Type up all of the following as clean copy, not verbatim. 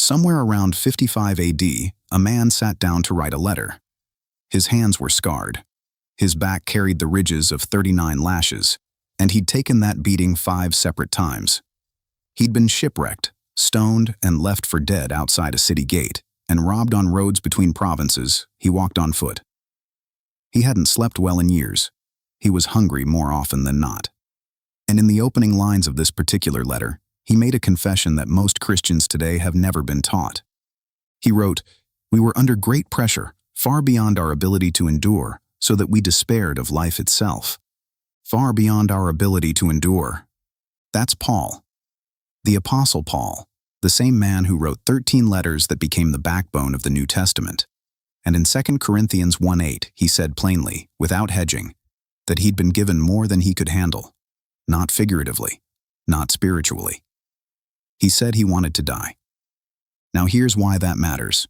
Somewhere around 55 AD, a man sat down to write a letter. His hands were scarred. His back carried the ridges of 39 lashes, and he'd taken that beating 5 separate times. He'd been shipwrecked, stoned, and left for dead outside a city gate, and robbed on roads between provinces. He walked on foot. He hadn't slept well in years. He was hungry more often than not. And in the opening lines of this particular letter, he made a confession that most Christians today have never been taught. He wrote, "We were under great pressure, far beyond our ability to endure, so that we despaired of life itself." Far beyond our ability to endure. That's Paul. The Apostle Paul, the same man who wrote 13 letters that became the backbone of the New Testament. And in 2 Corinthians 1:8, he said plainly, without hedging, that he'd been given more than he could handle. Not figuratively, not spiritually. He said he wanted to die. Now here's why that matters.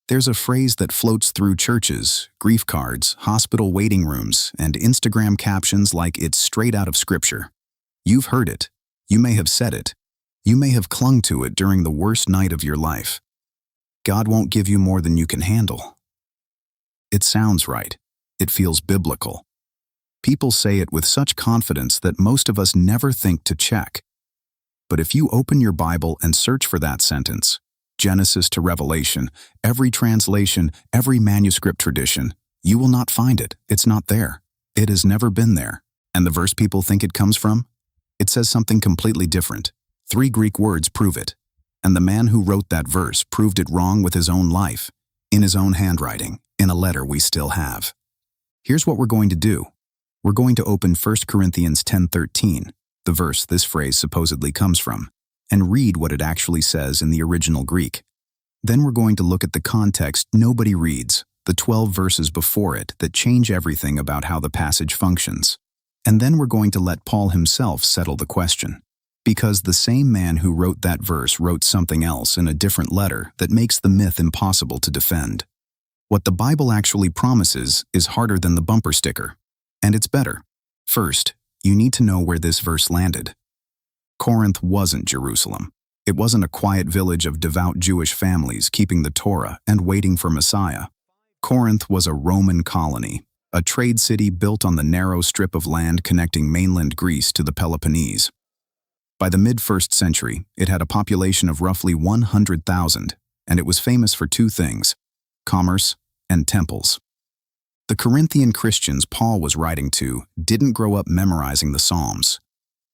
There's a phrase that floats through churches, grief cards, hospital waiting rooms, and Instagram captions like it's straight out of Scripture. You've heard it. You may have said it. You may have clung to it during the worst night of your life. God won't give you more than you can handle. It sounds right. It feels biblical. People say it with such confidence that most of us never think to check. But if you open your Bible and search for that sentence, Genesis to Revelation, every translation, every manuscript tradition, you will not find it. It's not there. It has never been there. And the verse people think it comes from? It says something completely different. 3 Greek words prove it. And the man who wrote that verse proved it wrong with his own life, in his own handwriting, in a letter we still have. Here's what we're going to do. We're going to open 1 Corinthians 10:13, the verse this phrase supposedly comes from, and read what it actually says in the original Greek. Then we're going to look at the context nobody reads, the 12 verses before it that change everything about how the passage functions. And then we're going to let Paul himself settle the question. Because the same man who wrote that verse wrote something else in a different letter that makes the myth impossible to defend. What the Bible actually promises is harder than the bumper sticker. And it's better. First, you need to know where this verse landed. Corinth wasn't Jerusalem. It wasn't a quiet village of devout Jewish families keeping the Torah and waiting for Messiah. Corinth was a Roman colony, a trade city built on the narrow strip of land connecting mainland Greece to the Peloponnese. By the mid-1st century, it had a population of roughly 100,000, and it was famous for 2 things: commerce and temples. The Corinthian Christians Paul was writing to didn't grow up memorizing the Psalms.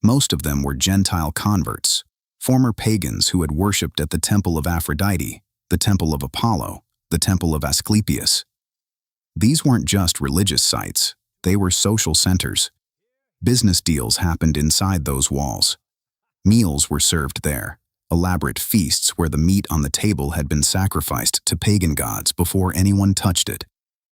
Most of them were Gentile converts, former pagans who had worshipped at the temple of Aphrodite, the temple of Apollo, the temple of Asclepius. These weren't just religious sites, they were social centers. Business deals happened inside those walls. Meals were served there, elaborate feasts where the meat on the table had been sacrificed to pagan gods before anyone touched it.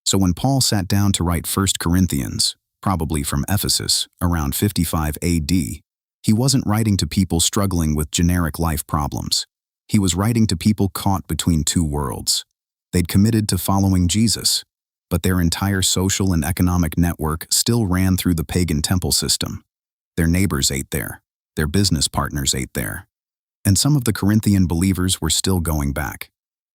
So when Paul sat down to write 1 Corinthians, probably from Ephesus, around 55 AD, he wasn't writing to people struggling with generic life problems. He was writing to people caught between 2 worlds. They'd committed to following Jesus, but their entire social and economic network still ran through the pagan temple system. Their neighbors ate there. Their business partners ate there. And some of the Corinthian believers were still going back,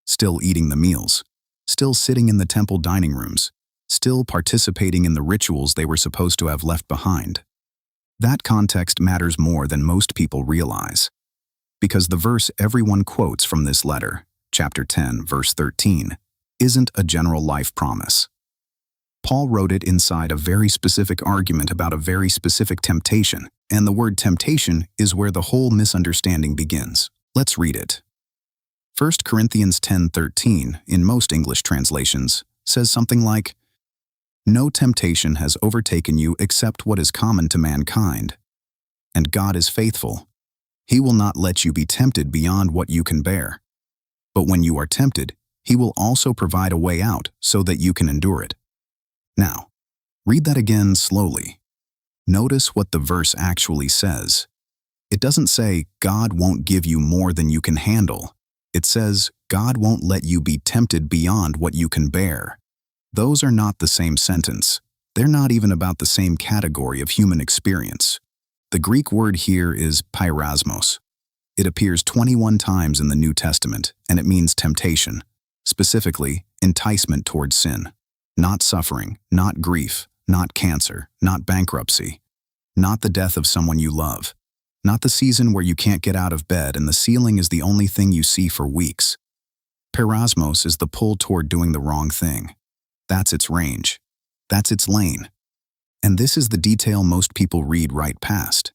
still eating the meals, still sitting in the temple dining rooms, still participating in the rituals they were supposed to have left behind. That context matters more than most people realize, because the verse everyone quotes from this letter, chapter 10, verse 13, isn't a general life promise. Paul wrote it inside a very specific argument about a very specific temptation, and the word temptation is where the whole misunderstanding begins. Let's read it. 1 Corinthians 10:13, in most English translations, says something like, "No temptation has overtaken you except what is common to mankind. And God is faithful. He will not let you be tempted beyond what you can bear. But when you are tempted, He will also provide a way out so that you can endure it." Now, read that again slowly. Notice what the verse actually says. It doesn't say, God won't give you more than you can handle. It says, God won't let you be tempted beyond what you can bear. Those are not the same sentence. They're not even about the same category of human experience. The Greek word here is peirasmos. It appears 21 times in the New Testament, and it means temptation, specifically enticement towards sin. Not suffering, not grief, not cancer, not bankruptcy, not the death of someone you love, not the season where you can't get out of bed and the ceiling is the only thing you see for weeks. Peirasmos is the pull toward doing the wrong thing. That's its range. That's its lane. And this is the detail most people read right past.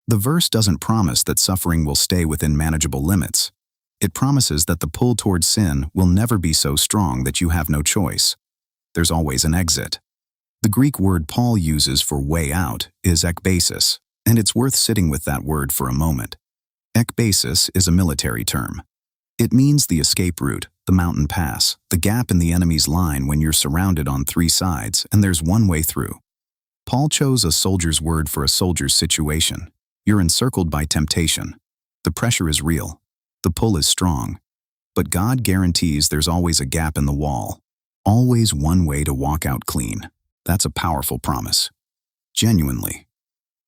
The verse doesn't promise that suffering will stay within manageable limits. It promises that the pull towards sin will never be so strong that you have no choice. There's always an exit. The Greek word Paul uses for way out is ekbasis, and it's worth sitting with that word for a moment. Ekbasis is a military term. It means the escape route, the mountain pass, the gap in the enemy's line when you're surrounded on three sides and there's one way through. Paul chose a soldier's word for a soldier's situation. You're encircled by temptation. The pressure is real. The pull is strong. But God guarantees there's always a gap in the wall. Always one way to walk out clean. That's a powerful promise. Genuinely.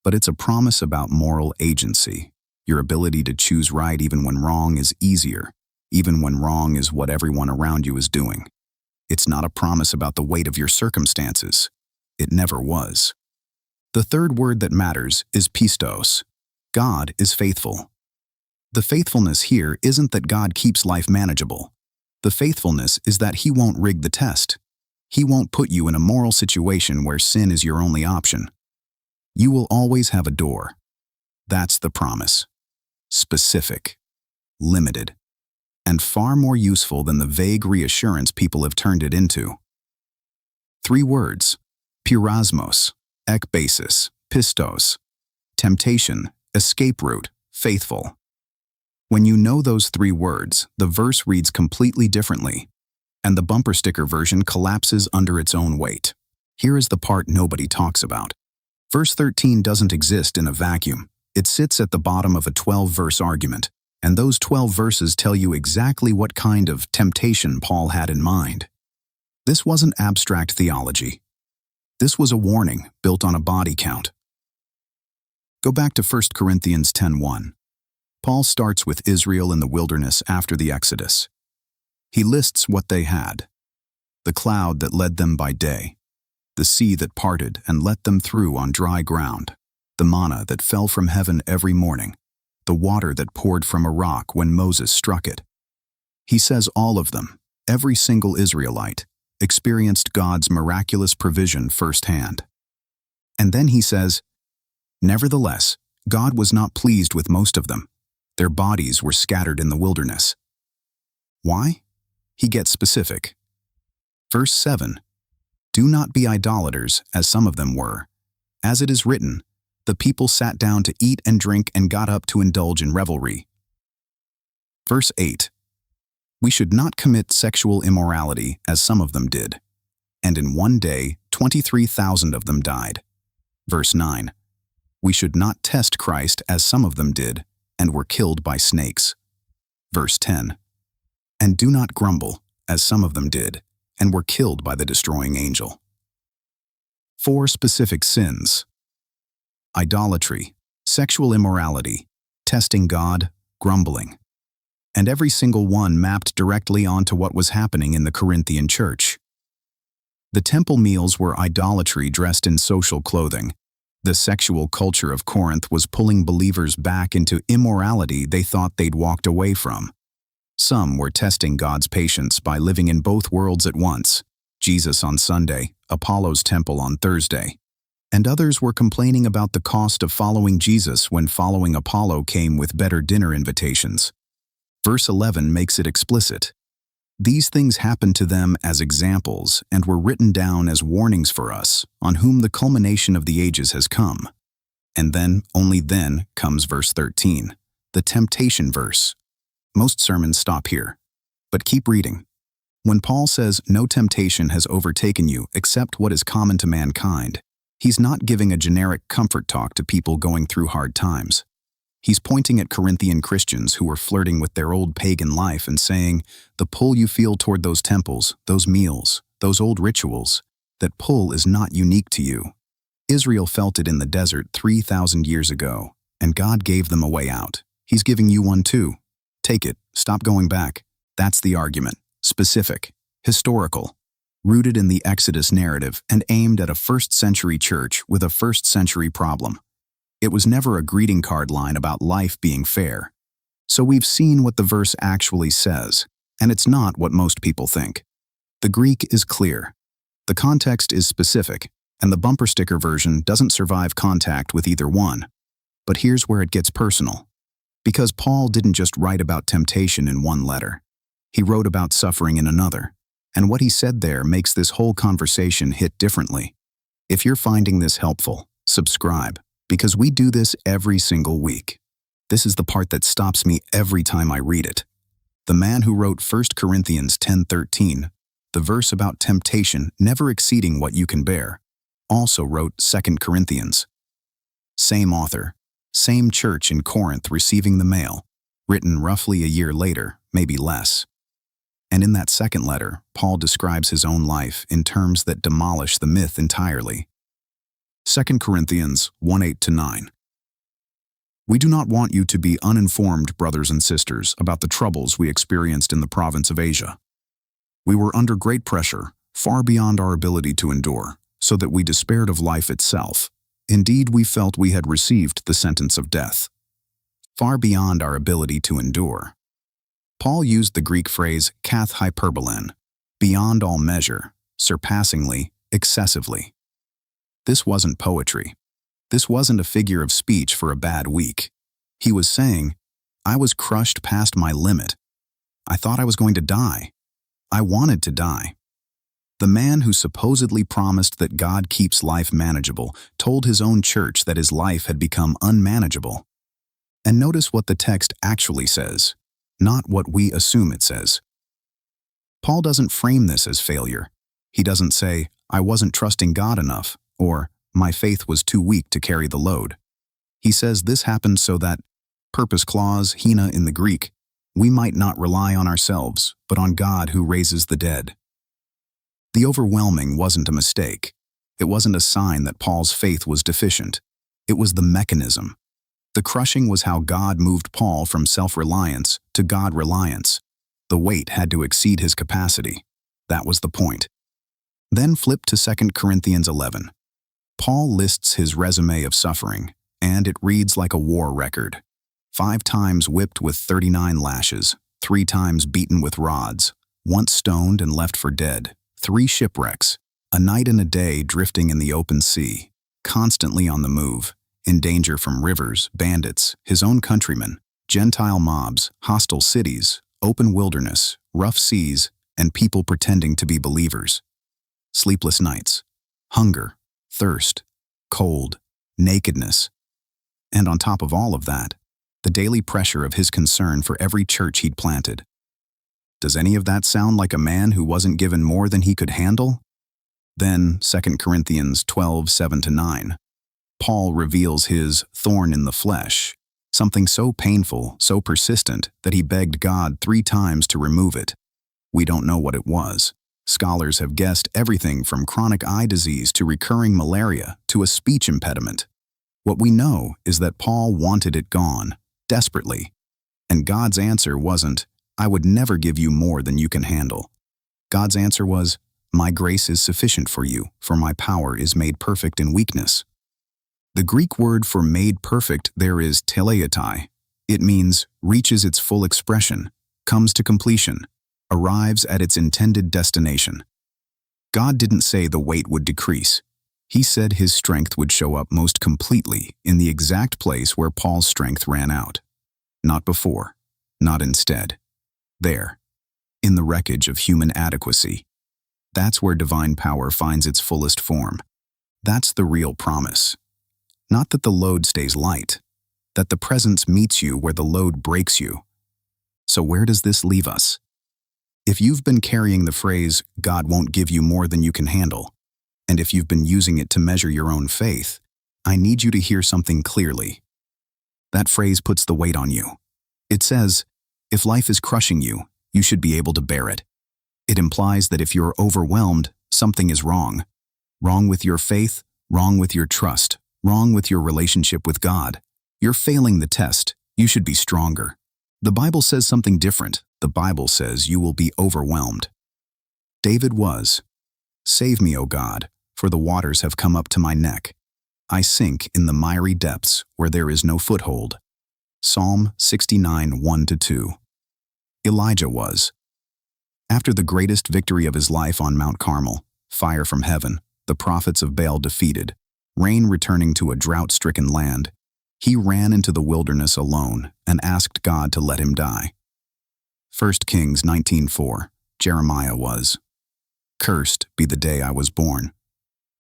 But it's a promise about moral agency. Your ability to choose right even when wrong is easier, even when wrong is what everyone around you is doing. It's not a promise about the weight of your circumstances. It never was. The third word that matters is pistos. God is faithful. The faithfulness here isn't that God keeps life manageable. The faithfulness is that He won't rig the test. He won't put you in a moral situation where sin is your only option. You will always have a door. That's the promise. Specific, limited, and far more useful than the vague reassurance people have turned it into. 3 words: peirasmos, ekbasis, pistos, temptation, escape route, faithful. When you know those 3 words, the verse reads completely differently, and the bumper sticker version collapses under its own weight. Here is the part nobody talks about. Verse 13 doesn't exist in a vacuum. It sits at the bottom of a 12-verse argument, and those 12 verses tell you exactly what kind of temptation Paul had in mind. This wasn't abstract theology. This was a warning built on a body count. Go back to 1 Corinthians 10:1. Paul starts with Israel in the wilderness after the Exodus. He lists what they had: the cloud that led them by day, the sea that parted and let them through on dry ground, the manna that fell from heaven every morning, the water that poured from a rock when Moses struck it. He says all of them, every single Israelite, experienced God's miraculous provision firsthand. And then he says, nevertheless, God was not pleased with most of them. Their bodies were scattered in the wilderness. Why? He gets specific. Verse 7, do not be idolaters, as some of them were. As it is written, the people sat down to eat and drink and got up to indulge in revelry. Verse 8, we should not commit sexual immorality, as some of them did. And in one day, 23,000 of them died. Verse 9, we should not test Christ, as some of them did, and were killed by snakes. Verse 10, and do not grumble, as some of them did, and were killed by the destroying angel. 4 specific sins: idolatry, sexual immorality, testing God, grumbling. And every single one mapped directly onto what was happening in the Corinthian church. The temple meals were idolatry dressed in social clothing. The sexual culture of Corinth was pulling believers back into immorality they thought they'd walked away from. Some were testing God's patience by living in both worlds at once: Jesus on Sunday, Apollo's temple on Thursday. And others were complaining about the cost of following Jesus when following Apollo came with better dinner invitations. Verse 11 makes it explicit. These things happened to them as examples and were written down as warnings for us, on whom the culmination of the ages has come. And then, only then, comes verse 13, the temptation verse. Most sermons stop here, but keep reading. When Paul says no temptation has overtaken you except what is common to mankind, he's not giving a generic comfort talk to people going through hard times. He's pointing at Corinthian Christians who were flirting with their old pagan life and saying, the pull you feel toward those temples, those meals, those old rituals, that pull is not unique to you. Israel felt it in the desert 3,000 years ago, and God gave them a way out. He's giving you one too. Take it, stop going back. That's the argument. Specific, historical, rooted in the Exodus narrative and aimed at a first-century church with a first-century problem. It was never a greeting card line about life being fair. So we've seen what the verse actually says, and it's not what most people think. The Greek is clear. The context is specific, and the bumper sticker version doesn't survive contact with either one. But here's where it gets personal. Because Paul didn't just write about temptation in one letter. He wrote about suffering in another. And what he said there makes this whole conversation hit differently. If you're finding this helpful, subscribe, because we do this every single week. This is the part that stops me every time I read it. The man who wrote 1 Corinthians 10:13, the verse about temptation never exceeding what you can bear, also wrote 2 Corinthians. Same author, same church in Corinth receiving the mail, written roughly a year later, maybe less. And in that second letter, Paul describes his own life in terms that demolish the myth entirely. 2 Corinthians 1:8-9. We do not want you to be uninformed, brothers and sisters, about the troubles we experienced in the province of Asia. We were under great pressure, far beyond our ability to endure, so that we despaired of life itself. Indeed, we felt we had received the sentence of death. Far beyond our ability to endure. Paul used the Greek phrase kath hyperbolen, beyond all measure, surpassingly, excessively. This wasn't poetry. This wasn't a figure of speech for a bad week. He was saying, I was crushed past my limit. I thought I was going to die. I wanted to die. The man who supposedly promised that God keeps life manageable told his own church that his life had become unmanageable. And notice what the text actually says, not what we assume it says. Paul doesn't frame this as failure. He doesn't say, I wasn't trusting God enough, or my faith was too weak to carry the load. He says this happened so that, purpose clause, hina in the Greek, we might not rely on ourselves, but on God who raises the dead. The overwhelming wasn't a mistake. It wasn't a sign that Paul's faith was deficient. It was the mechanism. The crushing was how God moved Paul from self-reliance to God-reliance. The weight had to exceed his capacity. That was the point. Then flip to 2 Corinthians 11. Paul lists his resume of suffering, and it reads like a war record. 5 times whipped with 39 lashes, 3 times beaten with rods, once stoned and left for dead, 3 shipwrecks, a night and a day drifting in the open sea, constantly on the move, in danger from rivers, bandits, his own countrymen, Gentile mobs, hostile cities, open wilderness, rough seas, and people pretending to be believers. Sleepless nights, hunger, thirst, cold, nakedness. And on top of all of that, the daily pressure of his concern for every church he'd planted. Does any of that sound like a man who wasn't given more than he could handle? Then 2 Corinthians 12:7-9. Paul reveals his thorn in the flesh, something so painful, so persistent, that he begged God 3 times to remove it. We don't know what it was. Scholars have guessed everything from chronic eye disease to recurring malaria to a speech impediment. What we know is that Paul wanted it gone, desperately. And God's answer wasn't, I would never give you more than you can handle. God's answer was, my grace is sufficient for you, for my power is made perfect in weakness. The Greek word for made perfect there is teleiatai. It means reaches its full expression, comes to completion, arrives at its intended destination. God didn't say the weight would decrease. He said his strength would show up most completely in the exact place where Paul's strength ran out. Not before, not instead. There, in the wreckage of human adequacy. That's where divine power finds its fullest form. That's the real promise. Not that the load stays light, that the presence meets you where the load breaks you. So where does this leave us? If you've been carrying the phrase, God won't give you more than you can handle, and if you've been using it to measure your own faith, I need you to hear something clearly. That phrase puts the weight on you. It says, if life is crushing you, you should be able to bear it. It implies that if you're overwhelmed, something is wrong. Wrong with your faith, wrong with your trust, wrong with your relationship with God. You're failing the test. You should be stronger. The Bible says something different. The Bible says you will be overwhelmed. David was, "Save me, O God, for the waters have come up to my neck. I sink in the miry depths where there is no foothold." Psalm 69, 1-2. Elijah was, after the greatest victory of his life on Mount Carmel, fire from heaven, the prophets of Baal defeated, rain returning to a drought-stricken land, he ran into the wilderness alone and asked God to let him die. 1 Kings 19:4. Jeremiah was, "Cursed be the day I was born."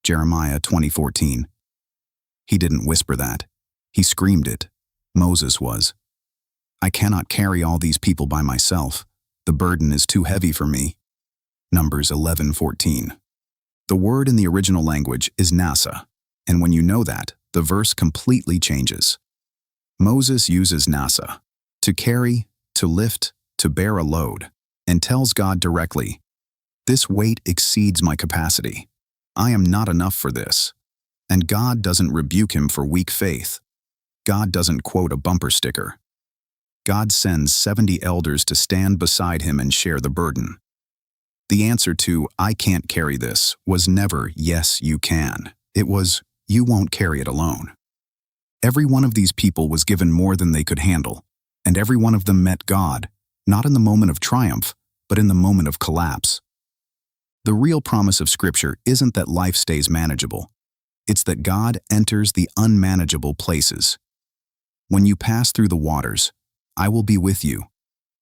Jeremiah 20:14. He didn't whisper that. He screamed it. Moses was, "I cannot carry all these people by myself. The burden is too heavy for me." Numbers 11:14. The word in the original language is nasa, and when you know that, the verse completely changes. Moses uses nasa, to carry, to lift, to bear a load, and tells God directly, "This weight exceeds my capacity. I am not enough for this." And God doesn't rebuke him for weak faith. God doesn't quote a bumper sticker. God sends 70 elders to stand beside him and share the burden. The answer to, "I can't carry this," was never, "Yes, you can." It was, "You won't carry it alone." Every one of these people was given more than they could handle, and every one of them met God, not in the moment of triumph, but in the moment of collapse. The real promise of Scripture isn't that life stays manageable. It's that God enters the unmanageable places. When you pass through the waters, I will be with you.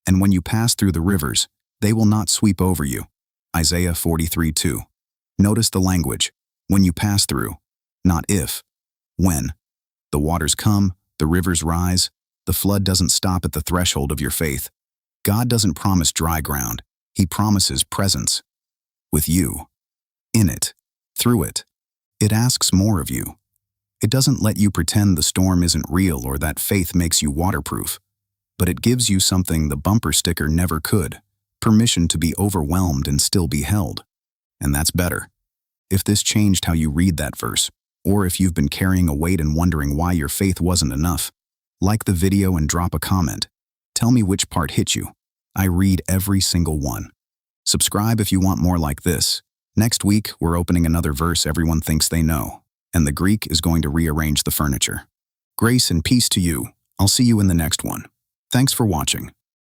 And when you pass through the rivers, they will not sweep over you. Isaiah 43:2. Notice the language. When you pass through, not if. When. The waters come, the rivers rise, the flood doesn't stop at the threshold of your faith. God doesn't promise dry ground. He promises presence. With you. In it. Through it. It asks more of you. It doesn't let you pretend the storm isn't real or that faith makes you waterproof. But it gives you something the bumper sticker never could, permission to be overwhelmed and still be held. And that's better. If this changed how you read that verse, or if you've been carrying a weight and wondering why your faith wasn't enough, like the video and drop a comment. Tell me which part hit you. I read every single one. Subscribe if you want more like this. Next week, we're opening another verse everyone thinks they know, and the Greek is going to rearrange the furniture. Grace and peace to you. I'll see you in the next one. Thanks for watching.